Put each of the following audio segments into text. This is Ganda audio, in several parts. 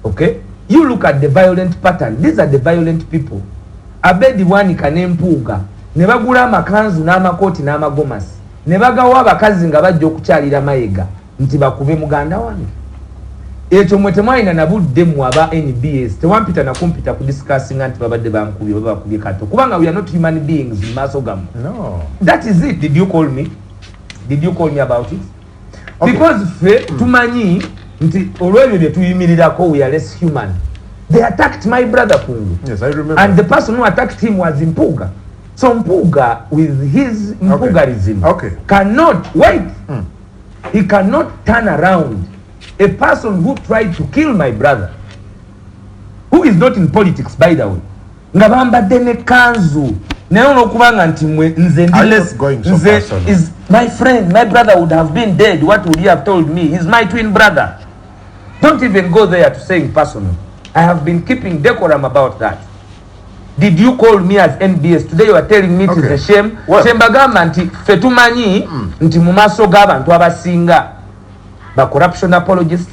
Okay, you look at the violent pattern. These are the violent people. Abedi Bwanika ne Mpuuga ne bagula amakanzu n'amakoti n'amagomasi ne bagawa abakazi nga bajja okukyalira Mayiga nti bakube muganda wange. Ekyo mwe temwalina na budde mu aba NBS tewampita na kumpita ku discussing nti babadde bankubye babakubye kato kubanga we are not human beings in maaso gamu. No, that is it. Did you call me about it? Okay. Because tumanyi nti olwebyo bye tuyimirirako we are less human. They attacked my brother Kungu. Yes, I remember. And the person who attacked him was Mpuuga. So Mpuuga with his Mpuugarism cannot wait. He cannot turn around a person who tried to kill my brother, who is not in politics by the way. Ngabambadde ne kanzu naye okubanga nti mwe nze is my friend, my brother would have been dead. What would he have told me? He's my twin brother. Don't even go there to saying personal. I have been keeping decorum about that. Did you call me as NBS? Today you are telling me it is a shame. Shembagamba nti fetumanyi nti mu maaso g'abantu abasinga ba corruption apologists,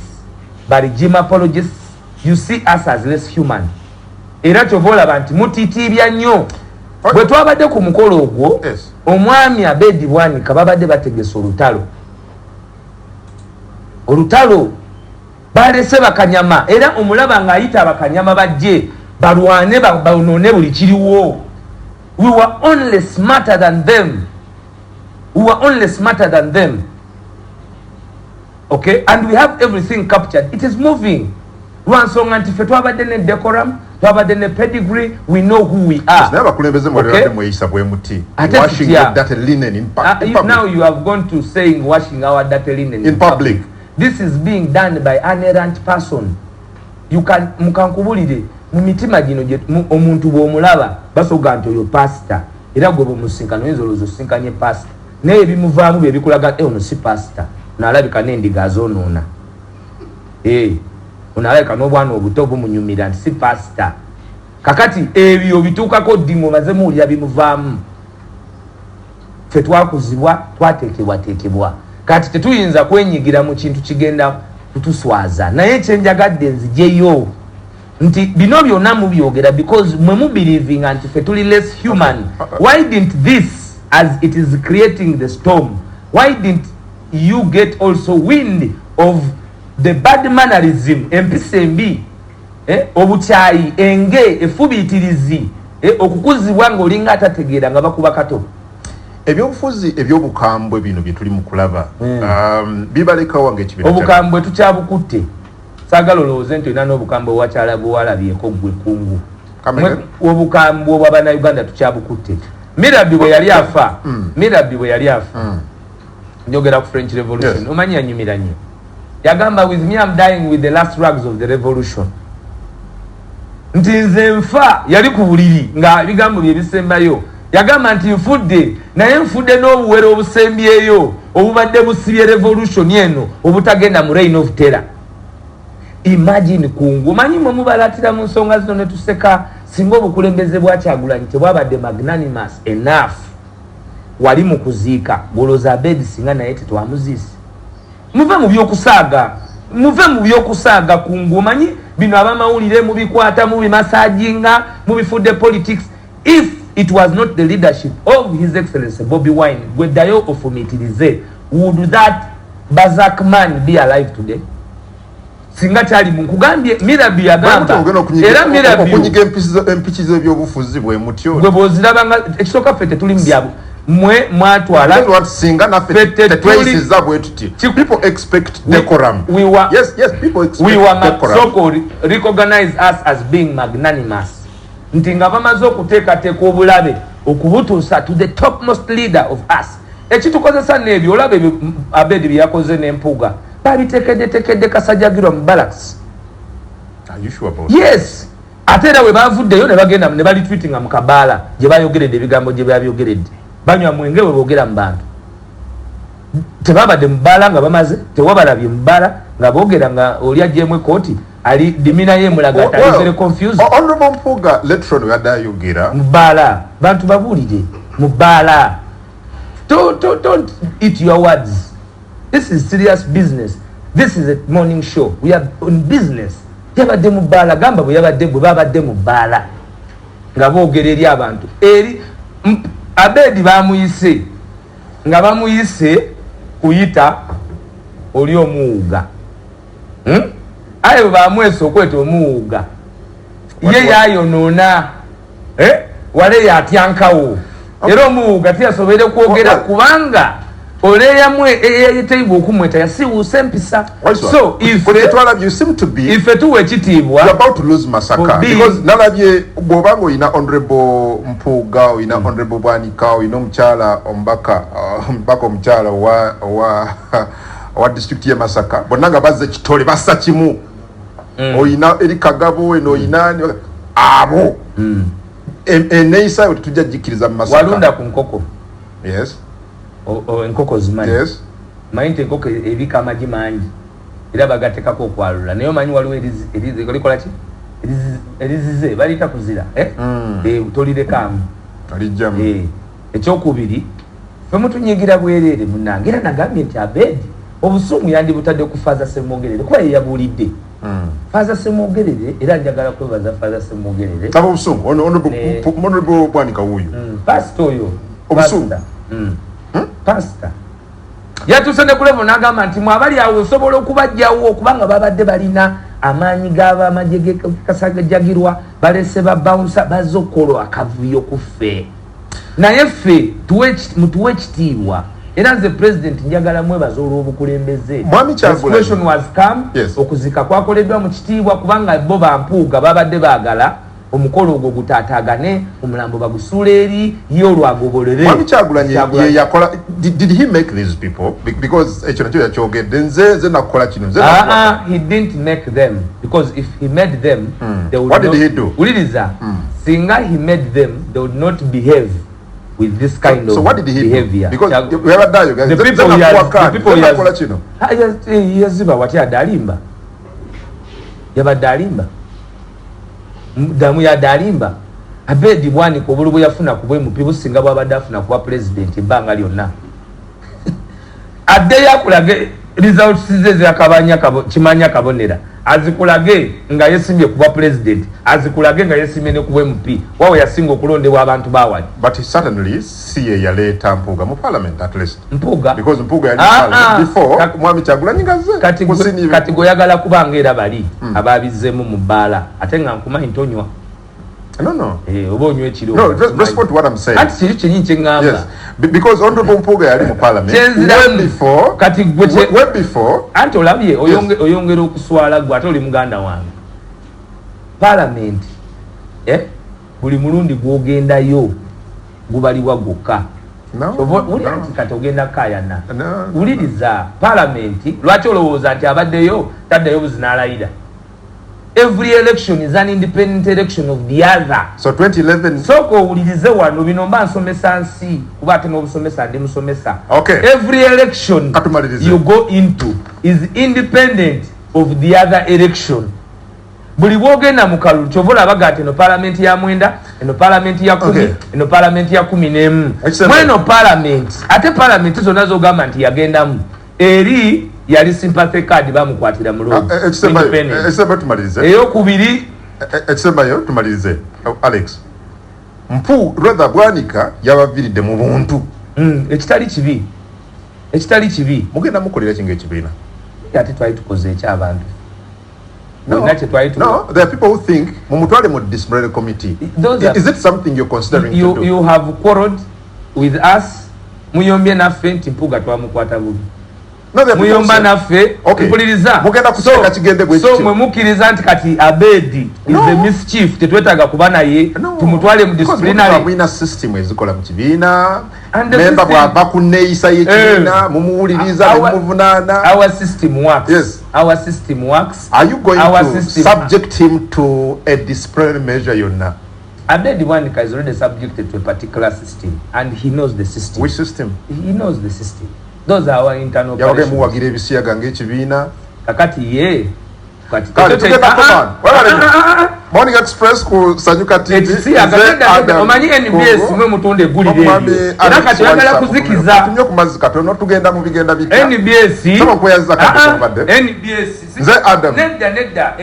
ba regime apologists, you see us as less human. Era kyovola bantu mutitibya nnyo. Bwe twabadde ku mukolo ogwo omwami Abedi Bwanika babadde bategesa olutalo balese bakanyama era omulaba ng'ayita abakanyama bajje balwane banone buli kiriwo. We were only smarter than them. Okay, and we have everything captured. It is moving. Lwansonga nti fe twabadde ne decorum, twabadde ne pedigree, we know who we are. Washing your dirty linen in public. Now you have gone to saying washing our dirty linen in public. This is being done by an errant person. You can mukankubulire mu mitima gino omuntu bw'omulaba basoga nti oyo pastor era gwe bw'omusinkano oyinza olowooza osinkanye pastor naye ebimuvaamu bye bikulaga ono si pastor onalabika n'endiga azoonoona onalabika n'obwana obuto bumunyumira nti si pastor. Kakati ebyo bituukako ddi mumaze muwulira bimuvaamu. Ffe twakuzibwa twateekebwateekebwa kati tetuyinza kwenyigira mu kintu kigenda kutuswaza naye kyenjagadde nzijeyo nti bino byonna mubyogera because mwe mubelieving nti ffe tuli less human. Why didn't this, as it is creating the storm, why didn't you get also wind of the bad mannerism empisa embi obukyayi enge efubiitirizi okukuzibwa ng'olinga atategeera nga bakuba kato. Ebyobufuzi ebyobukambwe bino bye tuli mu kulaba bibalekawo ng'ekibiina obukambwe tukyabukutte. Saagala olowooze nti olina n'obukambwe wakyala bwewalabyeko gwe Kungu. Obukambwe obw'Abannayuganda tukyabukutte. Mirabi bwe yali afa njogera ku French Revolution omanyi yanyumira nnyo yagamba with me I'm dying with the last rags of the revolution. Nti nze nfa yali ku buliri nga bigambo bye bisembayo yagamba nti nfudde naye nfudde n'obuwere obusembyeyo obubadde busibye revolution eno obutagenda mu reign of terror. Imagine Kungu manyi mwe mubalatira mu nsonga zino ne tuseka singa obukulembeze bwa Kyagulanyi tebwabadde magnanimous enough wali mu kuziika boloza Abedi singa naye tetwamuziisi. Muve mu byokusaaga Kungu manyi bino abamawulire mubikwata mubimasajinga mubifudde politics. If it was not the leadership of His Excellency Bobi Wine gweddayo ofumitirize, would that Bazak man be alive today? Singa kyali munkugambye Mirabi yagamba era Mirabi okunyiga empikizo ebyobufuzi bwe mutyo gwe bw'ozirabanga ekisooka ffe tetuli mu byabo mwe mwatwala singa naffe tetweyisiza bwe tuti. People expect decorum. Yes, people expect decorum. So-called recognize us as being magnanimous. Nti nga bamaze okuteekateeka obulabe okubutuusa to the topmost leader of us. Ekitukozesa n'ebyo olabe Abedi bye yakoze n'Empuuga babitekedde kasajjagirwa mu barracks. Are you sure about yes. Ate era we bavuddeyo ne bagenda ne bali tweetinga mu Kabaala gye bayogeredde ebigambo gye babyogeredde banywa mwenge we boogera mu bantu tebabadde mu bbaala nga bamaze tewabalabye mu bbaala nga boogera nga oli ajjeemu ekooti ali dimina yemulaga atalizere confused. Honorable Mpuuga letron yadayogera mu bbaala bantu babuulire mu bbaala. Don't eat your words. This is serious business. This is a morning show. We are on business. yabadde mu bbaala gamba bwe babadde mu bbaala nga boogera eri abantu eri Abedi bamuyise nga bamuyise kuyita oli omuwuga ayo bamwese okweta omuwuga ye yayonoona wale yatyankawo era omuwuga teyasobere kwogera kubanga oleyamwe eyayitibwa okumweta yasiwuusa empisa. So ife tuwa ekitiibwa because nalabye bw'obanga oyina honorable Mpuuga oyina honorable Bwanika oyina omukyala omubaka omukyala wa district ye Masaka bonna nga bazze kitole bassa kimu oyina eri Kagabo eno oyina abo eneeyisa yo tetujja jjikiriza mu Masaka walunda ku nkoko. Yes. Enkoko zimanyi. Yes. Mayinte enkoko ebika amagi mangi era bagatekako okwalula naye omanyi waliwo erikola ki erizize balita kuzira tolirekamu alijjamu. Ekyokubiri fe mutunyigira bwereere munnange era nagambye nti Abedi obusuumu yandibutadde ku Faaza Ssemwogerere kuba ye yabuulidde Faaza Ssemwogerere era njagala kwebaza Faaza Ssemwogerere obusuumu honorable Bwanika wuuyo pastor oyo obusuumu pastor yatuuse ne kulevo n'agamba nti mwabali awo osobola okubajjawo okubanga babadde balina amaanyi g'abamagye gekasagajagirwa balese babawunsa bazze okukola akavuyo ku ffe naye ffe mutuwe ekitiibwa era nze president njagala mwebaza olw'obukulembeze. Situation was come okuzika kwakoleddwa mu kitiibwa kubanga bo bampuuga babadde baagala omukolo ogwo gutaataagane omulambo bagusuula eri ye olwagobolere. Did he make these people because ekyo nakyo yakyogedde nze nakukola kino he didn't make them because if he made them they would what did he do? Uliriza singa he made them they would not behave with this kind of what did he behavior do? Because we have a dialogue guys. The people yaziba wati adalimba yabadde alimba damu ya dalimba Abedi Bwanika obulubu yafuna kubwe mupibu singa bwabadde afuna kuba president ebbanga lyonna adde yakulage results ze yakabanya kimanya kabonera azikulage nga yesimye kuba president azikulage nga yesimye ne kuba MP wawe yasinga okulondebwa abantu bawali. But he certainly siye yaleta Mpuuga mu parliament at least Mpuuga because Mpuuga yali parliament before mwami Kyagulanyi ngaze kati goyagala kubanga era bali ababizemu mu bbaala ate nga nkumanyi ntonywa. No. Obonywe ekiro. No, respond to what I'm saying. Ati kiri kyenyi kyengamba. Yes. Because honorable Mpuuga yali mu parliament. When before. Anti olabye oyongera okuswala gwe ate oli muganda wange. Parliament. Buli mulundi gwogendayo gubaliwa gwokka. Uli anti kati ogenda kayana. Uliriza parliament lwaki olowooza nti abaddeyo taddayo buzinalayira. Every election is an independent election of the other. So 2011 soko ulirize wano bino mba nsomesa nsi kuba ate n'obusomesa ndi musomesa. Okay. Every election you go into is independent of the other election. Buli bwogenda mu kalulu kyovola abaga ati eno parliament ya mwenda eno parliament ya 10 eno parliament ya 11 mweno parliament ate parliament zonna zogamba nti yagendamu eri yali sympathy card bamukwatira mu road ekisemba tumalirize eyokubiri ekisemba yo tumalirize Alex rather Bwanika yabaviridde mu buntu ekitali kibi mugenda mukolera kinga ekibiina ate twali tukoze ekyabantu. No, there are people who think mumutwale mu disciplinary committee. Is it something you're considering to do? You have quarreled with us muyombye naffe nti Mpuuga twamukwata bubi. Muyomba naffe mpuliriza so mwe mukkiriza nti kati Abedi is a mischief tetwetaaga kuba naye tumutwale mu disciplinary system ezikola mu kibiina memba bwava ku nneeyisa y'ekibiina mumuwuliriza nemuvunaana. Our system works. Yes. Our system works. Are you going to subject him to a disciplinary measure yonna? Abedi Bwanika is already subjected to a particular system and he knows the system. Which system? He knows the system. Those are our internal operations. Yawe muwagira ebisiyaga ng'ekibiina kakati ye Morning Express ku Sanyuka TV omanyi NBS mwe mutunde gulire era kati yagala kuzikiza tunyo ku mazzi katono tugenda mu bigenda bita NBS somo kweyaza katono badde NBS Nedda.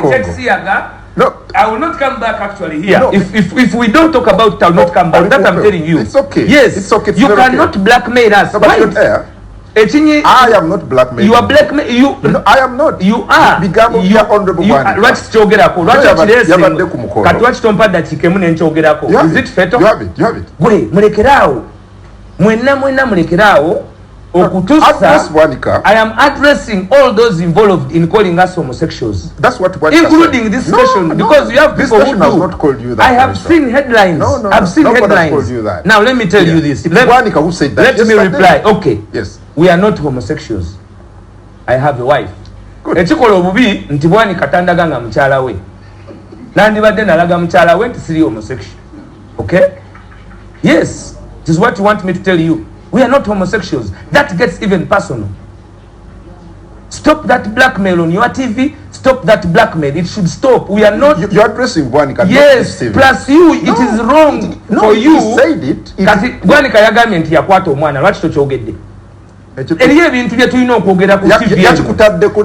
No, I will not come back actually here. No, if we don't talk about it, I will not come back. That I'm telling you. It's okay. Yes, it's okay. It's you cannot okay. Blackmail us. No, but I am not blackmailing. You are blackmail. You. No, I am not. You are. You are honorable. What's chogerako? What's tompada chikemu nenchogerako? Is it fatal? You have it. You have it. Gwe mulekerawo. Mwenna mulekerawo. Okutusa, I am addressing all those involved in calling us homosexuals. That's what including this station, because you have people who do. Has not called you that. I have seen headlines. I've seen headlines. Called you that. Now let me tell you this. Bwanika who said that. Let me reply. Okay. Yes. We are not homosexuals. I have a wife. Ekikola obubi nti Bwanika tandaganga mukyala we. Nandibadde nalaga mukyala we nti siri homosexual. Okay? Yes. This is what you want me to tell you. We are not homosexuals. That gets even personal. Stop that blackmail on your TV. Stop that blackmail. It should stop. We are not. You're addressing Bwanika. Yes. Plus you, it is wrong for you. He said it. Bwanika yagambye nti yakwata omwana lwaki tokyogedde. Eriyo ebintu bye tulina okwogera ku TV.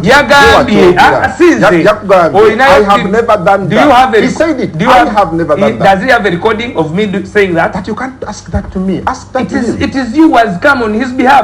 Yagambye asinze. I have never done that. He said it. I have never done that. Does he have a recording of me saying that? But you can't ask that to me. Ask that to him. It is you who has come on his behalf.